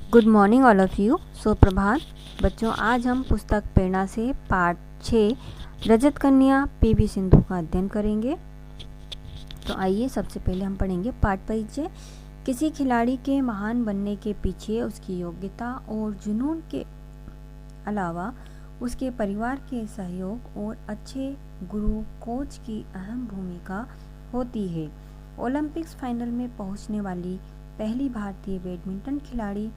Good morning all of you. सुप्रभात बच्चों, आज हम पुस्तक प्रेरणा से पाठ 6 रजत कन्या पीवी सिंधु का अध्ययन करेंगे। तो आइए सबसे पहले हम पढ़ेंगे पाठ परिचय। किसी खिलाड़ी के महान बनने के पीछे उसकी योग्यता और जुनून के अलावा उसके परिवार के सहयोग और अच्छे गुरु कोच की अहम भूमिका होती है। ओलंपिक्स फाइनल में पहुंचने वाली पहली भारतीय बैडमिंटन खिलाड़ी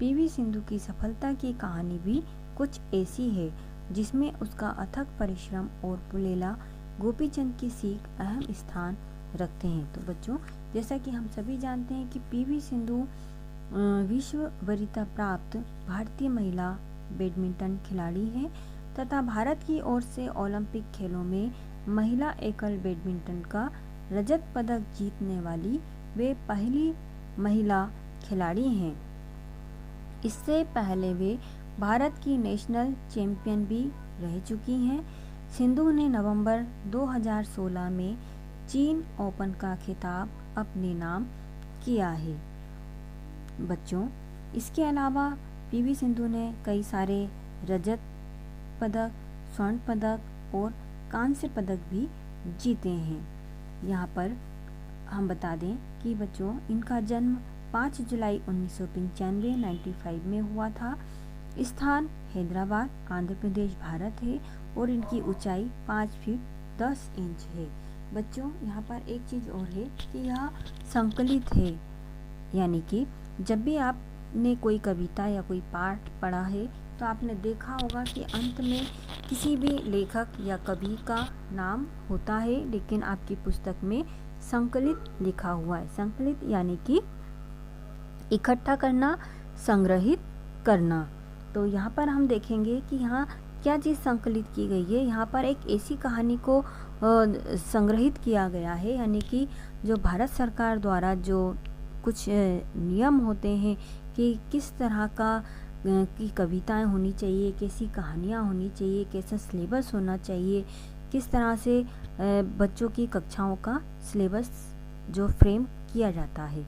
पीवी सिंधु की सफलता की कहानी भी कुछ ऐसी है, जिसमें उसका अथक परिश्रम और पुलेला गोपीचंद की सीख अहम स्थान रखते हैं। तो बच्चों, जैसा कि हम सभी जानते हैं कि पीवी सिंधु विश्व वरीयता प्राप्त भारतीय महिला बैडमिंटन खिलाड़ी हैं तथा भारत की ओर से ओलंपिक खेलों में महिला एकल बैडमिंटन का रजत पदक जीतने वाली वे पहली महिला खिलाड़ी हैं। इससे पहले वे भारत की नेशनल चैंपियन भी रह चुकी हैं। सिंधु ने नवंबर 2016 में चीन ओपन का खिताब अपने नाम किया है। बच्चों, इसके अलावा पीवी सिंधु ने कई सारे रजत पदक, स्वर्ण पदक और कांस्य पदक भी जीते हैं। यहाँ पर हम बता दें कि बच्चों, इनका जन्म 5 जुलाई 1995 में हुआ था। स्थान हैदराबाद, आंध्र प्रदेश, भारत है और इनकी ऊंचाई 5 फीट 10 इंच है। बच्चों, यहाँ पर एक चीज़ और है कि यह संकलित है, यानी कि जब भी आपने कोई कविता या कोई पाठ पढ़ा है तो आपने देखा होगा कि अंत में किसी भी लेखक या कवि का नाम होता है, लेकिन आपकी पुस्तक में संकलित लिखा हुआ है। संकलित यानी कि इकट्ठा करना, संग्रहित करना। तो यहाँ पर हम देखेंगे कि यहाँ क्या चीज़ संकलित की गई है। यहाँ पर एक ऐसी कहानी को संग्रहित किया गया है, यानी कि जो भारत सरकार द्वारा जो कुछ नियम होते हैं कि किस तरह की कविताएं होनी चाहिए, कैसी कहानियाँ होनी चाहिए, कैसा सिलेबस होना चाहिए, किस तरह से बच्चों की कक्षाओं का सिलेबस जो फ्रेम किया जाता है,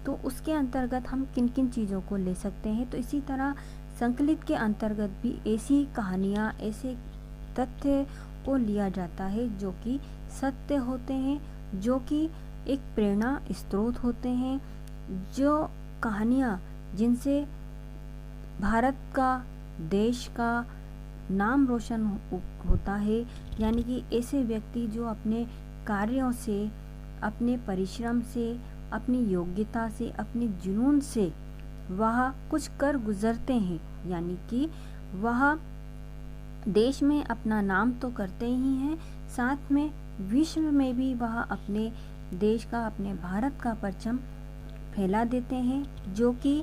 तो उसके अंतर्गत हम किन किन चीज़ों को ले सकते हैं। तो इसी तरह संकलित के अंतर्गत भी ऐसी कहानियाँ, ऐसे तथ्य को लिया जाता है जो कि सत्य होते हैं, जो कि एक प्रेरणा स्रोत होते हैं, जो कहानियाँ जिनसे भारत का, देश का नाम रोशन होता है, यानी कि ऐसे व्यक्ति जो अपने कार्यों से, अपने परिश्रम से, अपनी योग्यता से, अपने जुनून से वह कुछ कर गुजरते हैं, यानी कि वह देश में अपना नाम तो करते ही हैं, साथ में विश्व में भी वह अपने देश का, अपने भारत का परचम फैला देते हैं, जो कि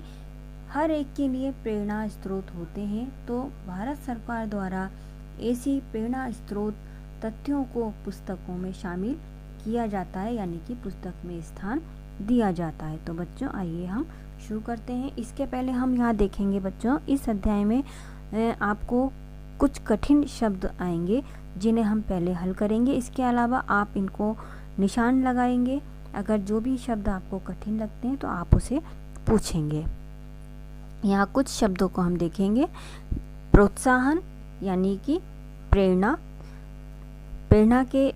हर एक के लिए प्रेरणा स्रोत होते हैं। तो भारत सरकार द्वारा ऐसी प्रेरणा स्रोत तथ्यों को पुस्तकों में शामिल किया जाता है, यानी कि पुस्तक में स्थान दिया जाता है। तो बच्चों, आइए हम शुरू करते हैं। इसके पहले हम यहाँ देखेंगे बच्चों, इस अध्याय में आपको कुछ कठिन शब्द आएंगे जिन्हें हम पहले हल करेंगे। इसके अलावा आप इनको निशान लगाएंगे। अगर जो भी शब्द आपको कठिन लगते हैं तो आप उसे पूछेंगे। यहाँ कुछ शब्दों को हम देखेंगे। प्रोत्साहन यानी कि प्रेरणा। प्रेरणा के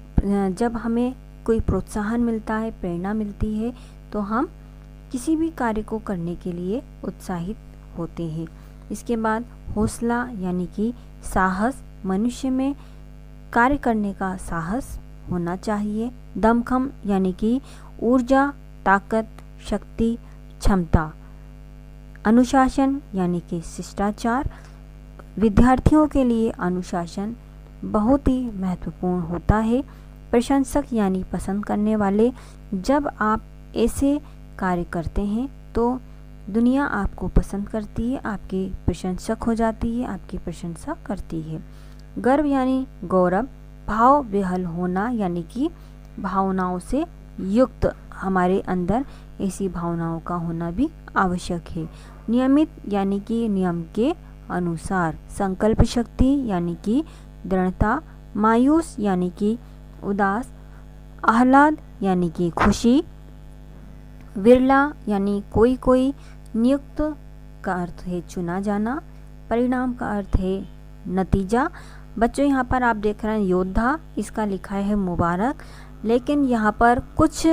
जब हमें कोई प्रोत्साहन मिलता है, प्रेरणा मिलती है, तो हम किसी भी कार्य को करने के लिए उत्साहित होते हैं। इसके बाद हौसला यानी कि साहस। मनुष्य में कार्य करने का साहस होना चाहिए। दमखम यानी कि ऊर्जा, ताकत, शक्ति, क्षमता। अनुशासन यानी कि शिष्टाचार। विद्यार्थियों के लिए अनुशासन बहुत ही महत्वपूर्ण होता है। प्रशंसक यानी पसंद करने वाले। जब आप ऐसे कार्य करते हैं तो दुनिया आपको पसंद करती है, आपकी प्रशंसक हो जाती है, आपकी प्रशंसा करती है। गर्व यानी गौरव। भाव विहल होना यानी कि भावनाओं से युक्त। हमारे अंदर ऐसी भावनाओं का होना भी आवश्यक है। नियमित यानी कि नियम के अनुसार। संकल्प शक्ति यानी कि दृढ़ता। मायूस यानी कि उदास। आह्लाद यानी कि खुशी। विरला यानी कोई कोई। नियुक्त का अर्थ है चुना जाना, परिणाम का अर्थ है नतीजा। बच्चों यहाँ पर आप देख रहे हैं योद्धा, इसका लिखा है मुबारक, लेकिन यहाँ पर कुछ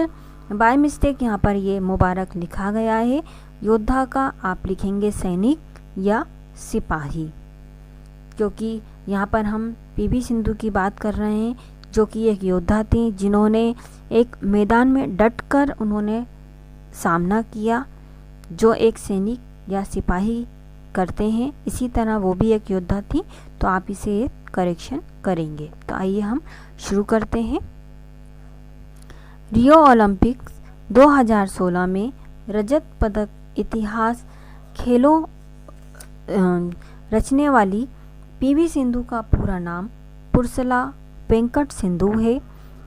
बाय मिस्टेक यहाँ पर ये मुबारक लिखा गया है। योद्धा का आप लिखेंगे सैनिक या सिपाही, क्योंकि यहाँ पर हम पीवी सिंधु की बात कर रहे हैं, जो कि एक योद्धा थी जिन्होंने एक मैदान में डटकर उन्होंने सामना किया, जो एक सैनिक या सिपाही करते हैं, इसी तरह वो भी एक योद्धा थी। तो आप इसे करेक्शन करेंगे। तो आइए हम शुरू करते हैं। रियो ओलंपिक्स 2016 में रजत पदक इतिहास खेलों रचने वाली पीवी सिंधु का पूरा नाम पुरसला वेंकट सिंधु है।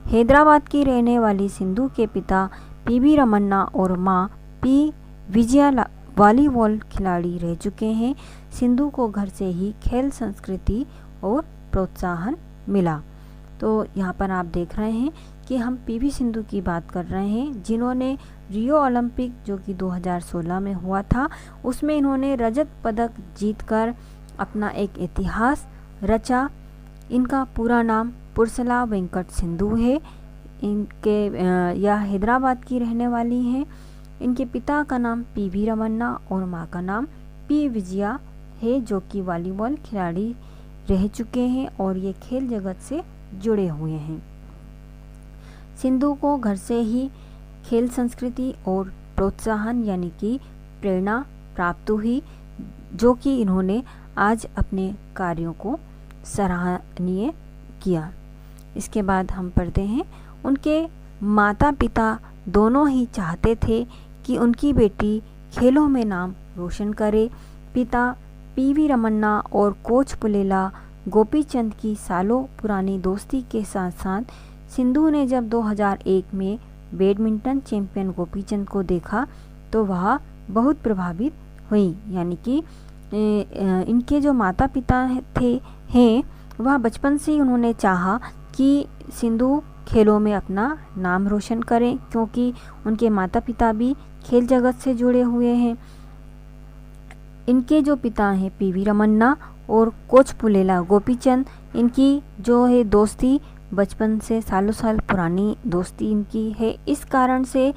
हैदराबाद की रहने वाली सिंधु के पिता पीवी रमन्ना और मां पी विजया वॉलीबॉल खिलाड़ी रह चुके हैं। सिंधु को घर से ही खेल संस्कृति और प्रोत्साहन मिला। तो यहाँ पर आप देख रहे हैं कि हम पीवी सिंधु की बात कर रहे हैं, जिन्होंने रियो ओलंपिक जो कि 2016 में हुआ था, उसमें इन्होंने रजत पदक जीतकर अपना एक इतिहास रचा। इनका पूरा नाम पुरसला वेंकट सिंधु है। इनके यह हैदराबाद की रहने वाली हैं। इनके पिता का नाम पीवी रमन्ना और माँ का नाम पी विजया है, जो कि वॉलीबॉल खिलाड़ी रह चुके हैं और ये खेल जगत से जुड़े हुए हैं। सिंधु को घर से ही खेल संस्कृति और प्रोत्साहन यानी कि प्रेरणा प्राप्त हुई, जो कि इन्होंने आज अपने कार्यों को सराहनीय किया। इसके बाद हम पढ़ते हैं, उनके माता पिता दोनों ही चाहते थे कि उनकी बेटी खेलों में नाम रोशन करे। पिता पीवी रमन्ना और कोच पुलेला गोपीचंद की सालों पुरानी दोस्ती के साथ साथ सिंधु ने जब 2001 में बैडमिंटन चैंपियन गोपीचंद को देखा तो वह बहुत प्रभावित हुई। यानी कि इनके जो माता पिता हैं वह बचपन से ही उन्होंने चाहा कि सिंधु खेलों में अपना नाम रोशन करें, क्योंकि उनके माता पिता भी खेल जगत से जुड़े हुए हैं। इनके जो पिता हैं पीवी रमन्ना और कोच पुलेला गोपीचंद, इनकी जो है दोस्ती बचपन से सालों साल पुरानी दोस्ती इनकी है। इस कारण से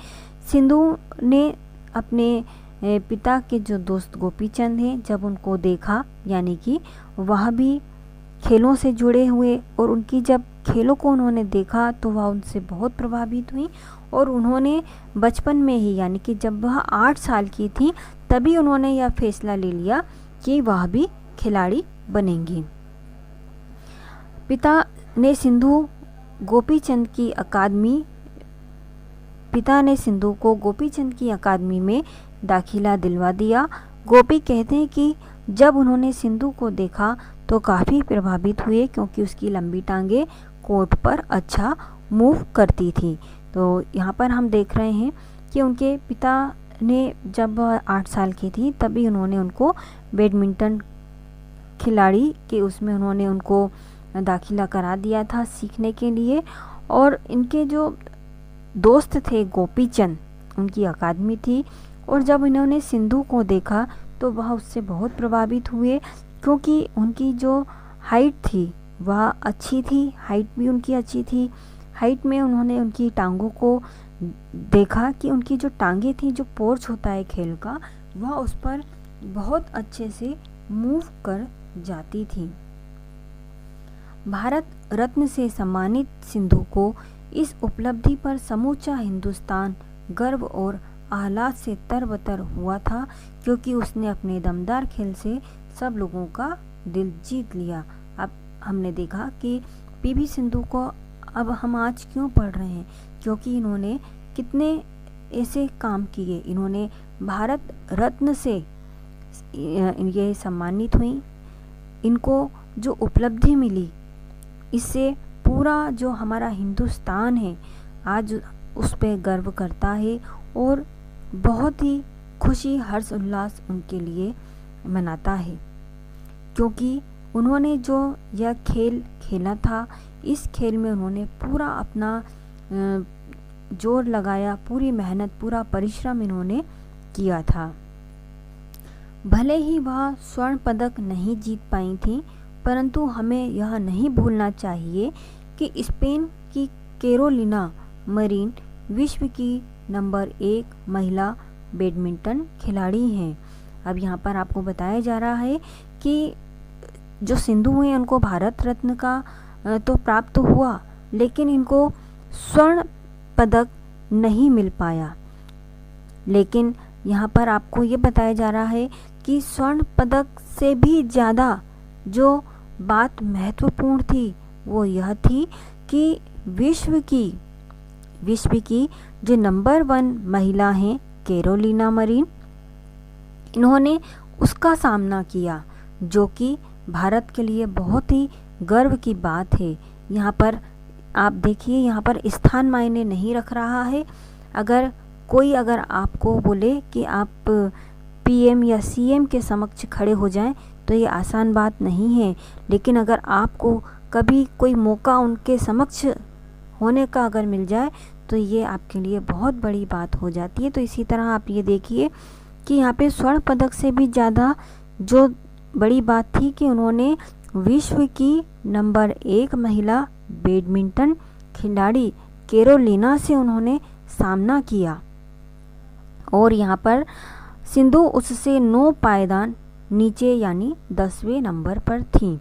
सिंधु ने अपने पिता के जो दोस्त गोपीचंद हैं, जब उनको देखा, यानी कि वह भी खेलों से जुड़े हुए, और उनकी जब खेलों को उन्होंने देखा तो वह उनसे बहुत प्रभावित हुई और उन्होंने बचपन में ही, यानी कि जब वह 8 साल की थी, तभी उन्होंने यह फैसला ले लिया कि वह भी खिलाड़ी बनेंगी। पिता ने सिंधु को गोपीचंद की अकादमी में दाखिला दिलवा दिया। गोपी कहते हैं कि जब उन्होंने सिंधु को देखा तो काफ़ी प्रभावित हुए, क्योंकि उसकी लंबी टांगे कोर्ट पर अच्छा मूव करती थी। तो यहाँ पर हम देख रहे हैं कि उनके पिता ने जब 8 साल की थी तभी उन्होंने उनको बैडमिंटन खिलाड़ी के उसमें उन्होंने उनको दाखिला करा दिया था सीखने के लिए। और इनके जो दोस्त थे गोपीचंद, उनकी अकादमी थी, और जब इन्होंने सिंधु को देखा तो वह उससे बहुत प्रभावित हुए, क्योंकि उनकी जो हाइट थी वह अच्छी थी, हाइट भी उनकी अच्छी थी। हाइट में उन्होंने उनकी टांगों को देखा कि उनकी जो टांगे थी, जो पोर्च होता है खेल का, वह उस पर बहुत अच्छे से मूव कर जाती थी। भारत रत्न से सम्मानित सिंधु को इस उपलब्धि पर समूचा हिंदुस्तान गर्व और आह्लाद से तरबतर हुआ था, क्योंकि उसने अपने दमदार खेल से सब लोगों का दिल जीत लिया। अब हमने देखा कि पीवी सिंधु को अब हम आज क्यों पढ़ रहे हैं, क्योंकि इन्होंने कितने ऐसे काम किए। इन्होंने भारत रत्न से ये सम्मानित हुई, इनको जो उपलब्धि मिली, इससे पूरा जो हमारा हिंदुस्तान है आज उस पर गर्व करता है और बहुत ही खुशी हर्ष उल्लास उनके लिए मनाता है, क्योंकि उन्होंने जो यह खेल खेला था, इस खेल में उन्होंने पूरा अपना जोर लगाया, पूरी मेहनत, पूरा परिश्रम इन्होंने किया था। भले ही वह स्वर्ण पदक नहीं जीत पाई थी, परंतु हमें यह नहीं भूलना चाहिए कि स्पेन की कैरोलिना मरीन विश्व की नंबर 1 महिला बैडमिंटन खिलाड़ी हैं। अब यहाँ पर आपको बताया जा रहा है कि जो सिंधु हैं उनको भारत रत्न का तो प्राप्त हुआ, लेकिन इनको स्वर्ण पदक नहीं मिल पाया। लेकिन यहाँ पर आपको ये बताया जा रहा है कि स्वर्ण पदक से भी ज़्यादा जो बात महत्वपूर्ण थी वो यह थी कि विश्व की जो नंबर 1 महिला हैं कैरोलिना मरीन, इन्होंने उसका सामना किया, जो कि भारत के लिए बहुत ही गर्व की बात है। यहाँ पर आप देखिए, यहाँ पर स्थान मायने नहीं रख रहा है। अगर आपको बोले कि आप पीएम या सीएम के समक्ष खड़े हो जाएं तो ये आसान बात नहीं है, लेकिन अगर आपको कभी कोई मौका उनके समक्ष होने का अगर मिल जाए तो ये आपके लिए बहुत बड़ी बात हो जाती है। तो इसी तरह आप ये देखिए कि यहाँ पे स्वर्ण पदक से भी ज़्यादा जो बड़ी बात थी कि उन्होंने विश्व की नंबर 1 महिला बैडमिंटन खिलाड़ी कैरोलिना से उन्होंने सामना किया, और यहाँ पर सिंधु उससे 9 पायदान नीचे यानी 10वें नंबर पर थी।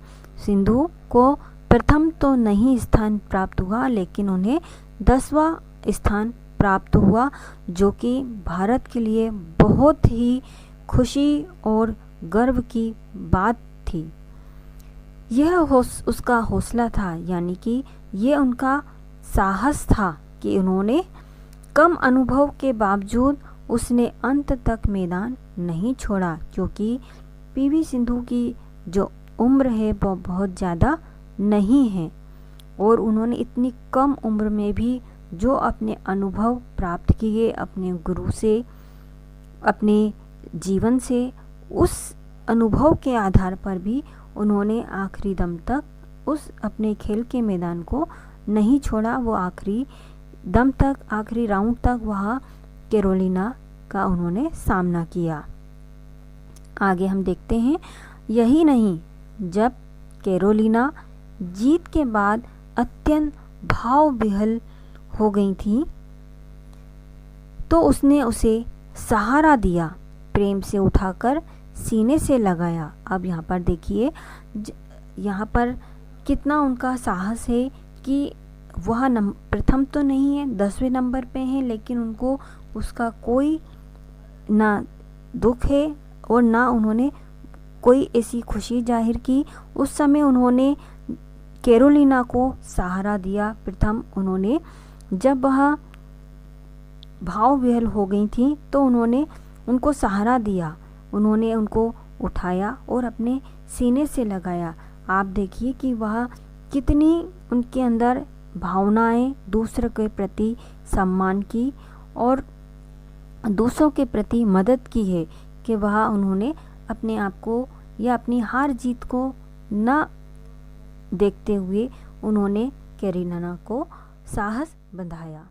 सिंधु को प्रथम तो नहीं स्थान प्राप्त हुआ, लेकिन उन्हें 10वां स्थान प्राप्त हुआ, जो कि भारत के लिए बहुत ही खुशी और गर्व की बात थी। यह उसका हौसला था, यानी कि ये उनका साहस था कि उन्होंने कम अनुभव के बावजूद उसने अंत तक मैदान नहीं छोड़ा, क्योंकि पीवी सिंधु की जो उम्र है वो बहुत ज़्यादा नहीं है, और उन्होंने इतनी कम उम्र में भी जो अपने अनुभव प्राप्त किए अपने गुरु से, अपने जीवन से, उस अनुभव के आधार पर भी उन्होंने आखिरी दम तक उस अपने खेल के मैदान को नहीं छोड़ा। वो आखिरी दम तक, आखिरी राउंड तक वह कैरोलिना का उन्होंने सामना किया। आगे हम देखते हैं, यही नहीं, जब कैरोलिना जीत के बाद अत्यंत भाव विह्वल हो गई थी तो उसने उसे सहारा दिया, प्रेम से उठाकर सीने से लगाया। अब यहाँ पर देखिए, यहाँ पर कितना उनका साहस है कि वह प्रथम तो नहीं है, 10वें नंबर पे हैं, लेकिन उनको उसका कोई ना दुख है और ना उन्होंने कोई ऐसी खुशी जाहिर की। उस समय उन्होंने कैरोलिना को सहारा दिया। प्रथम उन्होंने, जब वह भाव विह्वल हो गई थी तो उन्होंने उनको सहारा दिया, उन्होंने उनको उठाया और अपने सीने से लगाया। आप देखिए कि वह कितनी उनके अंदर भावनाएं दूसरे के प्रति सम्मान की और दूसरों के प्रति मदद की है, कि वह उन्होंने अपने आप को या अपनी हार जीत को न देखते हुए उन्होंने कैरोलिना को साहस बंधाया।